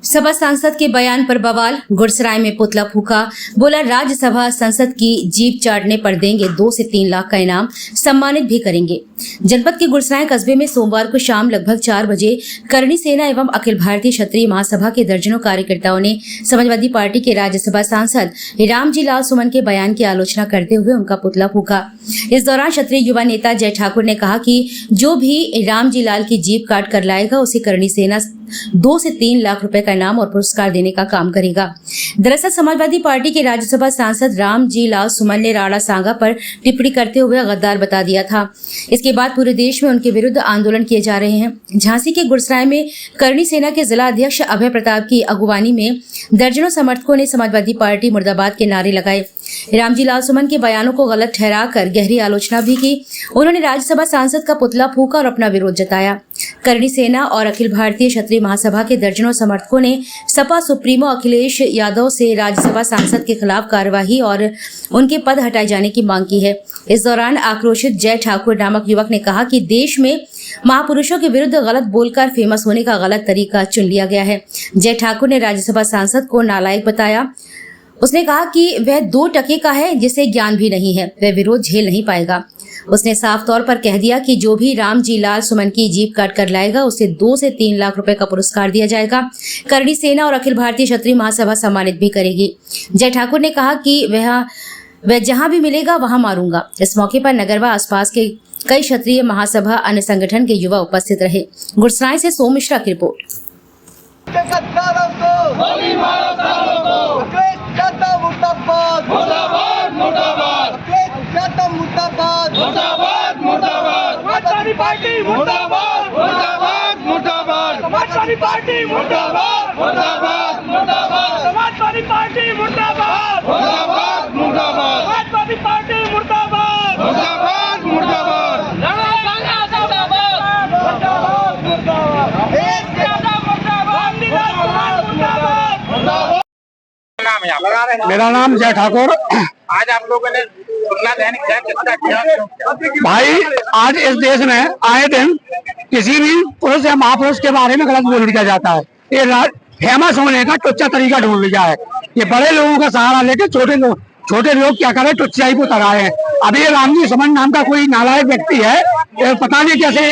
सपा सांसद के बयान पर बवाल, गुरसराय में पुतला फूका, बोला राज्यसभा संसद की जीप चाटने पर देंगे 2 से 3 लाख का इनाम, सम्मानित भी करेंगे। जनपद के गुरसराय कस्बे में सोमवार को शाम लगभग 4 बजे करणी सेना एवं अखिल भारतीय क्षत्रिय महासभा के दर्जनों कार्यकर्ताओं ने समाजवादी पार्टी के राज्यसभा सांसद रामजी लाल सुमन के बयान की आलोचना करते हुए उनका पुतला फूका। इस दौरान क्षत्रिय युवा नेता जय ठाकुर ने कहा कि जो भी रामजी लाल की जीप काट कर लाएगा उसे करणी सेना 2 से 3 लाख रुपए का इनाम और पुरस्कार देने का काम करेगा। दरअसल समाजवादी पार्टी के राज्यसभा सांसद रामजी लाल सुमन ने राणा सांगा पर टिप्पणी करते हुए गद्दार बता दिया था। इसके बाद पूरे देश में उनके विरुद्ध आंदोलन किए जा रहे हैं। झांसी के गुरसराय में करणी सेना के जिला अध्यक्ष अभय प्रताप की अगुवानी में दर्जनों समर्थकों ने समाजवादी पार्टी मुर्दाबाद के नारे लगाए। रामजी लाल सुमन के बयानों को गलत ठहराकर गहरी आलोचना भी की। उन्होंने राज्यसभा सांसद का पुतला फूका और अपना विरोध जताया। करणी सेना और अखिल भारतीय क्षत्रिय महासभा के दर्जनों समर्थकों ने सपा सुप्रीमो अखिलेश यादव से राज्यसभा सांसद के खिलाफ कार्यवाही और उनके पद हटाए जाने की मांग की है। इस दौरान आक्रोशित जय ठाकुर नामक युवक ने कहा कि देश में महापुरुषों के विरुद्ध गलत बोलकर फेमस होने का गलत तरीका चुन लिया गया है। जय ठाकुर ने राज्यसभा सांसद को नालायक बताया। उसने कहा कि वह 2 टके का है जिसे ज्ञान भी नहीं है, वह विरोध झेल नहीं पाएगा। उसने साफ तौर पर कह दिया कि जो भी रामजी लाल सुमन की जीप काट कर लाएगा उसे 2 से 3 लाख रुपए का पुरस्कार दिया जाएगा। करणी सेना और अखिल भारतीय क्षत्रिय महासभा सम्मानित भी करेगी। जय ठाकुर ने कहा कि वह जहां भी मिलेगा वहां मारूंगा। इस मौके पर नगर व आसपास के कई क्षत्रिय महासभा अन्य संगठन के युवा उपस्थित रहे। गुरसराय से सोम मिश्रा की रिपोर्ट। समाजवादी पार्टी मुर्दाबाद, मुर्दाबाद, मुर्दाबाद। समाजवादी पार्टी मुर्दाबाद, मुर्दाबाद, मुर्दाबाद। समाजवादी पार्टी मुर्दाबाद, मुर्दाबाद, मुर्दाबाद। समाजवादी पार्टी मुर्दाबाद, मुर्दाबाद, मुर्दाबाद। राणा सांगा मुर्दाबाद, मुर्दाबाद, मुर्दाबाद। एक ज्यादा मुर्दाबाद, मुर्दाबाद, मुर्दाबाद। मेरा नाम जय ठाकुर। आज आप लोगों ने भाई, आज इस देश में आए दिन किसी भी पुरुष या महापुरुष के बारे में गलत बोल दिया जाता है। ये फेमस होने का टुच्चा तरीका ढूंढ लिया है। ये बड़े लोगों का सहारा लेके छोटे लोग क्या करें, टुच्चाई को तराए हैं। अभी रामजी सुमन नाम का कोई नालायक व्यक्ति है, पता नहीं कैसे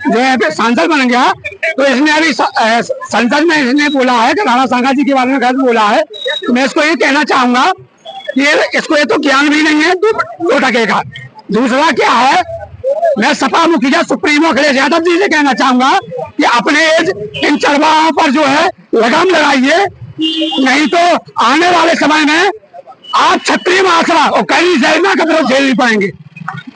जो है सांसद बन गया। तो इसने अभी संसद में इसने बोला है कि राणा सांगा जी के बारे में गलत बोला है। तो मैं इसको ये कहना चाहूंगा कि ये तो ज्ञान भी नहीं है 2 टके का। दूसरा क्या है, मैं सपा मुखिया सुप्रीमो अखिलेश यादव जी से कहना चाहूंगा कि अपने इन चरवाहों पर जो है लगाम लगाइए, नहीं तो आने वाले समय में आप क्षत्रिय महासभा और करणी सेना का विरोध झेल नहीं पाएंगे।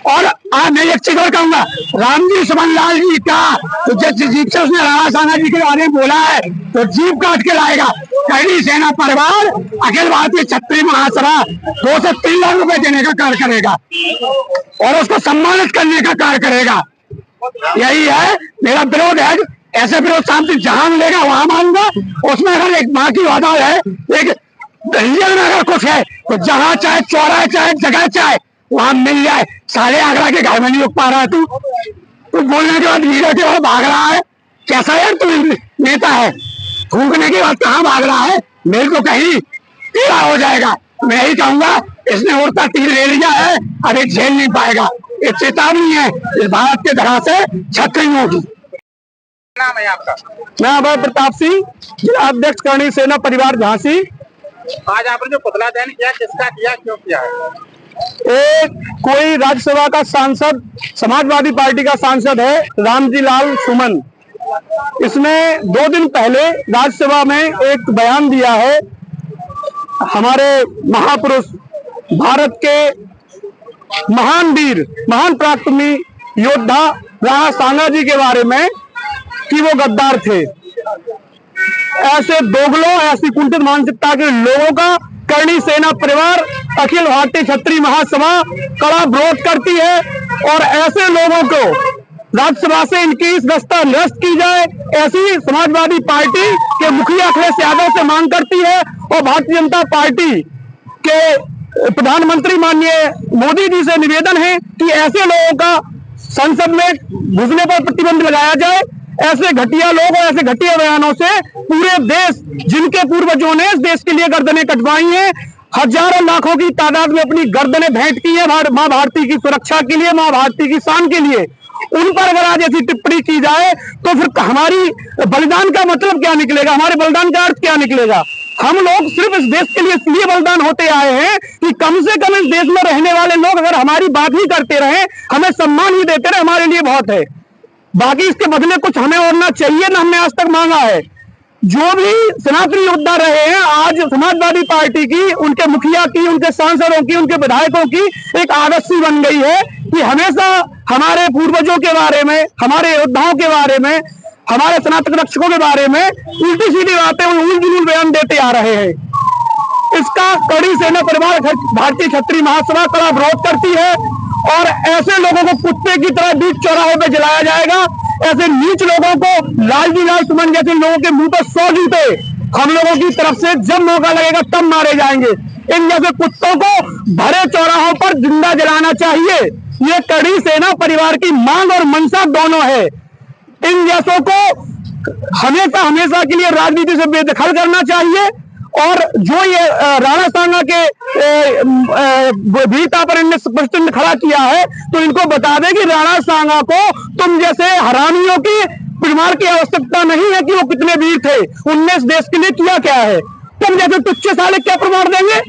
और मैं एक चीज और कहूंगा, रामजी सुमन लाल जी का तो जिस जीप से उसने राणा सांगा जी के बारे में बोला है तो जीप काट के लाएगा। करणी सेना परिवार अखिल भारतीय क्षत्रिय महासभा 2 से 3 लाख रुपए देने का कार्य करेगा और उसको सम्मानित करने का कार्य करेगा। यही है मेरा विरोध है। ऐसे विरोध शांति जहां मिलेगा वहां मानूंगा। उसमें अगर एक माँ की वादा है, एक रियल में अगर कुछ है तो जहां चाहे चौराहे चाहे जगह चाहे वहां मिल जाए। सारे आगरा के घर में नहीं रुक पा रहा है तू बोलने के बाद मीडिया के बाद भाग रहा है। कैसा यार तू नेता है, थूकने के बाद कहाँ भाग रहा है? मेरे को कहीं टीला हो जाएगा। मैं यही कहूंगा, इसने उड़ता तीर ले लिया है, अभी झेल नहीं पाएगा। ये चेतावनी है इस भारत के धरा से क्षत्रियों की। नाम है आपका? मैं अभय प्रताप सिंह, जिला अध्यक्ष करणी सेना परिवार झांसी। आज आपने जो पुतला दहन किया, किसका किया, क्यों किया है? कोई राज्यसभा का सांसद, समाजवादी पार्टी का सांसद है रामजी लाल सुमन। इसने 2 दिन पहले राज्यसभा में एक बयान दिया है हमारे महापुरुष, भारत के महान वीर, महान पराक्रमी योद्धा राणा सांगा जी के बारे में कि वो गद्दार थे। ऐसे दोगलों, ऐसी कुंठित मानसिकता के लोगों का करणी सेना परिवार अखिल भारतीय क्षत्रिय महासभा कड़ा विरोध करती है और ऐसे लोगों को राज्यसभा से इनकी इस व्यवस्था निरस्त की जाए, ऐसी समाजवादी पार्टी के मुखिया अखिलेश यादव से मांग करती है। और भारतीय जनता पार्टी के प्रधानमंत्री माननीय मोदी जी से निवेदन है कि ऐसे लोगों का संसद में घुसने पर प्रतिबंध लगाया जाए। ऐसे घटिया लोग और ऐसे घटिया बयानों से पूरे देश, जिनके पूर्वजों ने इस देश के लिए गर्दनें कटवाई हैं, हजारों लाखों की तादाद में अपनी गर्दनें भेंट की है मां भारती की सुरक्षा के लिए, मां भारती की शान के लिए, उन पर अगर आज ऐसी टिप्पणी की जाए तो फिर हमारी बलिदान का मतलब क्या निकलेगा, हमारे बलिदान का अर्थ क्या निकलेगा। हम लोग सिर्फ इस देश के लिए इसलिए बलिदान होते आए हैं कि कम से कम इस देश में रहने वाले लोग अगर हमारी बात ही करते रहे, हमें सम्मान ही देते रहे, हमारे लिए बहुत है। बाकी इसके बदले कुछ हमें और ना चाहिए, ना हमने आज तक मांगा है। जो भी सनातनी योद्धा रहे हैं, आज समाजवादी पार्टी की, उनके मुखिया की, उनके सांसदों की, उनके विधायकों की एक आदत सी बन गई है कि हमेशा हमारे पूर्वजों के बारे में, हमारे योद्धाओं के बारे में, हमारे सनातन रक्षकों के बारे में उल्टी सीधी बातें, उल जुलूल बयान देते आ रहे हैं। इसका कड़ी सेना परिवार भारतीय क्षत्रिय महासभा कड़ा विरोध करती है और ऐसे लोगों को कुत्ते की तरह बीच चौराहों पे जलाया जाएगा। ऐसे नीच लोगों को लालजी लाल सुमन जैसे लोगों के मुंह पर 100 जूते हम लोगों की तरफ से जब मौका लगेगा तब मारे जाएंगे। इन जैसे कुत्तों को भरे चौराहों पर जिंदा जलाना चाहिए। ये कड़ी सेना परिवार की मांग और मंशा दोनों है। इन जैसों को हमेशा हमेशा के लिए राजनीति से बेदखल करना चाहिए और जो ये राणा सांगा के वीरता पर इनने प्रश्न खड़ा किया है तो इनको बता दें कि राणा सांगा को तुम जैसे हरामियों की प्रमाण की आवश्यकता नहीं है कि वो कितने वीर थे, उनने इस देश के लिए किया क्या है। तुम जैसे तुच्छे साले क्या प्रमाण देंगे,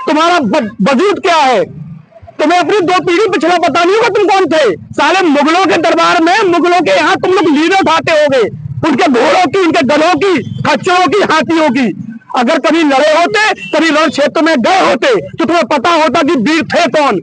तुम्हारा वजूद क्या है, तुम्हें अपनी 2 पीढ़ी पिछड़ा पता नहीं होगा तुम कौन थे। साले मुगलों के दरबार में, मुगलों के यहाँ तुम लोग लीडर उठाते होगे, उनके घोड़ों की, उनके गधों की, खच्चरों की, हाथियों की। अगर कभी लड़े होते, कभी रण क्षेत्र में गए होते तो तुम्हें पता होता कि वीर थे कौन,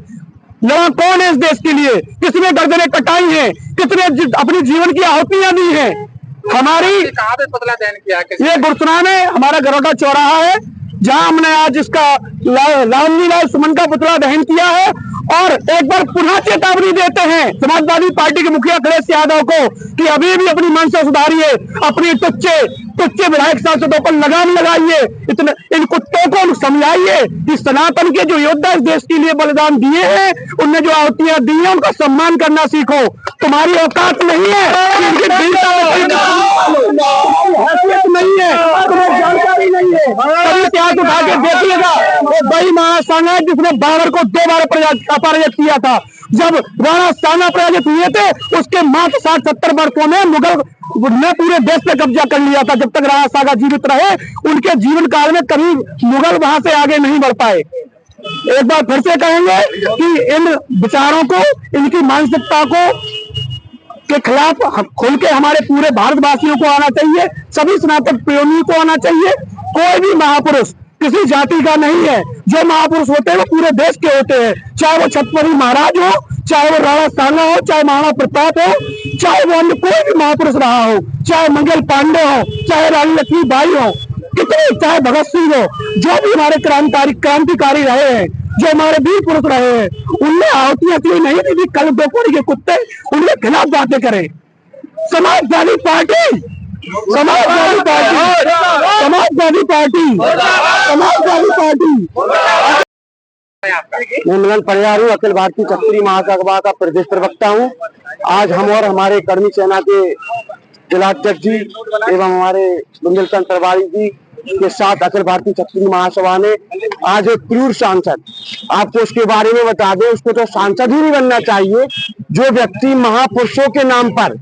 लड़ा कौन है इस देश के लिए, किसने गर्दनें कटाई हैं, किसने अपनी जीवन की आहुतियां दी हैं। हमारी कहाँ पे पुतला दहन किया? ये गुरसुना में हमारा गरोटा चौराहा है जहां हमने आज इसका लालजी लाल सुमन का पुतला दहन किया है। और एक बार पुनः चेतावनी देते हैं समाजवादी पार्टी के मुखिया अखिलेश यादव को कि अभी भी अपनी मंशा सुधारिए, अपनी तुच्चे विधायक सांसदों पर लगाम लगाइए, इतने इन कुत्तों को समझाइए कि सनातन के जो योद्धा इस देश के लिए बलिदान दिए हैं, उनने जो आहुतियां दी हैं उनका सम्मान करना सीखो। तुम्हारी औकात नहीं है, इनकी हैसियत नहीं है, तुम्हें जानकारी नहीं है। कभी इतिहास उठा के देखिएगा, वो वही महासांगा है जिसने बाबर को 2 बार पराजित किया था। जब राणा सांगा पराजित हुए थे उसके मात्र 60-70 वर्षों में मुगल ने पूरे देश पे कब्जा कर लिया था। जब तक राणा सांगा जीवित रहे उनके जीवन काल में कभी मुगल वहां से आगे नहीं बढ़ पाए। एक बार फिर से कहेंगे कि इन विचारों को, इनकी मानसिकता को के खिलाफ खुल के हमारे पूरे भारतवासियों को आना चाहिए, सभी सनातन प्रेमियों को आना चाहिए। कोई भी महापुरुष किसी जाति का नहीं है, जो महापुरुष होते हैं वो पूरे देश के होते हैं, चाहे वो छत्रपति महाराज हो, चाहे वो राणा सांगा हो, चाहे महाराणा प्रताप हो, चाहे वो अन्य कोई भी महापुरुष रहा हो, चाहे मंगल पांडे हो, चाहे रानी लक्ष्मीबाई हो, कितने, चाहे भगत सिंह हो, जो भी हमारे क्रांतिकारी रहे हैं, जो हमारे वीर पुरुष रहे हैं, उनने आहुतियां दी नहीं दी। कल 2 कोड़ी के कुत्ते उनके खिलाफ बातें करें। समाजवादी पार्टी मैं मिलन परिहार हूँ, अखिल भारतीय क्षत्रिय महासभा का प्रदेश प्रवक्ता हूँ। आज हम और हमारे कर्मी सेना के जिलाध्यक्ष जी एवं हमारे बुंदेलखंड प्रभारी जी के साथ अखिल भारतीय क्षत्रिय महासभा ने आज एक क्रूर सांसद, आपको उसके बारे में बता दें, उसको तो सांसद ही नहीं बनना चाहिए जो व्यक्ति महापुरुषों के नाम पर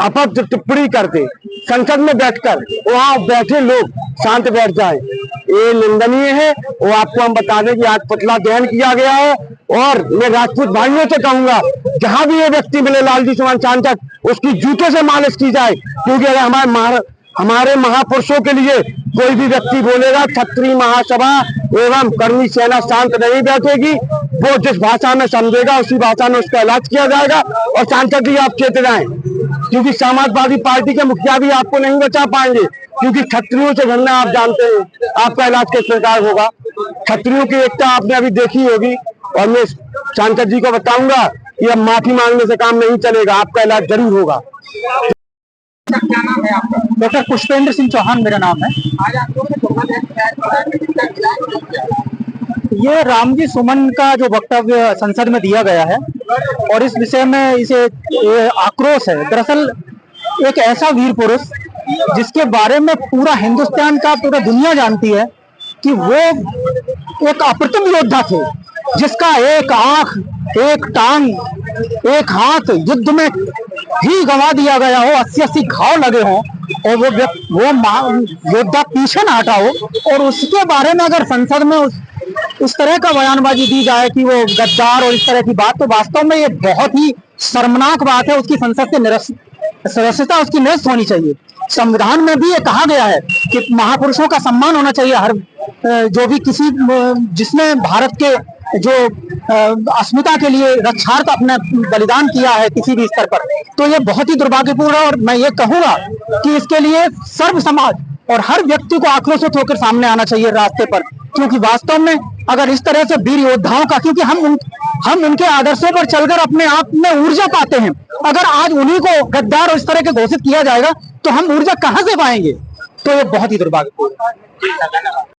अपशब्द टिप्पणी करते, संसद में बैठकर वहां बैठे लोग शांत बैठ जाए, ये निंदनीय है। और आपको हम बता दें कि आज पुतला दहन किया गया है और मैं राजपूत भाइयों से कहूंगा जहां भी ये व्यक्ति मिले लालजी सुमन सांसद, उसकी जूते से मालिश की जाए, क्योंकि अगर हमारे महापुरुषों के लिए कोई भी व्यक्ति बोलेगा क्षत्रिय महासभा एवं कर्मी सेना शांत नहीं बैठेगी। वो जिस भाषा में समझेगा उसी भाषा में उसका इलाज किया जाएगा। और सांसद जी आप चेत जाएं, क्योंकि समाजवादी पार्टी के मुखिया भी आपको नहीं बचा पाएंगे, क्योंकि क्षत्रियों से घरना आप जानते हैं आपका इलाज किस प्रकार होगा। क्षत्रियों की एकता आपने अभी देखी होगी और मैं सांसद जी को बताऊंगा कि अब माफी मांगने से काम नहीं चलेगा, आपका इलाज जरूर होगा। क्या नाम है आपका? डॉक्टर पुष्पेंद्र सिंह चौहान मेरा नाम है। आज आप लोगों ने पुतला दहन किया, ये रामजी सुमन का जो वक्तव्य संसद में दिया गया है और इस विषय में इसे आक्रोश है। दरअसल एक ऐसा वीर पुरुष जिसके बारे में पूरा हिंदुस्तान का पूरा दुनिया जानती है कि वो एक अप्रतिम योद्धा थे, जिसका एक आंख, एक टांग, एक हाथ युद्ध में ही गंवा दिया गया हो, 80-80 घाव लगे हों और वो योद्धा पीछे ना हटा हो, और उसके बारे में अगर संसद में उस तरह का बयानबाजी दी जाए कि वो गद्दार और इस तरह की बात, तो वास्तव में ये बहुत ही शर्मनाक बात है। उसकी संसद से सदस्यता उसकी निरस्त होनी चाहिए। संविधान में भी ये कहा गया है कि महापुरुषों का सम्मान होना चाहिए, हर जो भी जिसने भारत के जो अस्मिता के लिए रक्षार्थ अपना बलिदान किया है किसी भी स्तर पर, तो ये बहुत ही दुर्भाग्यपूर्ण है। और मैं ये कहूंगा कि इसके लिए सर्व समाज और हर व्यक्ति को आक्रोशित होकर सामने आना चाहिए रास्ते पर, क्योंकि वास्तव में अगर इस तरह से वीर योद्धाओं का, क्योंकि हम उनके आदर्शों पर चलकर अपने आप में ऊर्जा पाते हैं, अगर आज उन्हीं को गद्दार और इस तरह के घोषित किया जाएगा तो हम ऊर्जा कहां से पाएंगे? तो ये बहुत ही दुर्भाग्यपूर्ण है।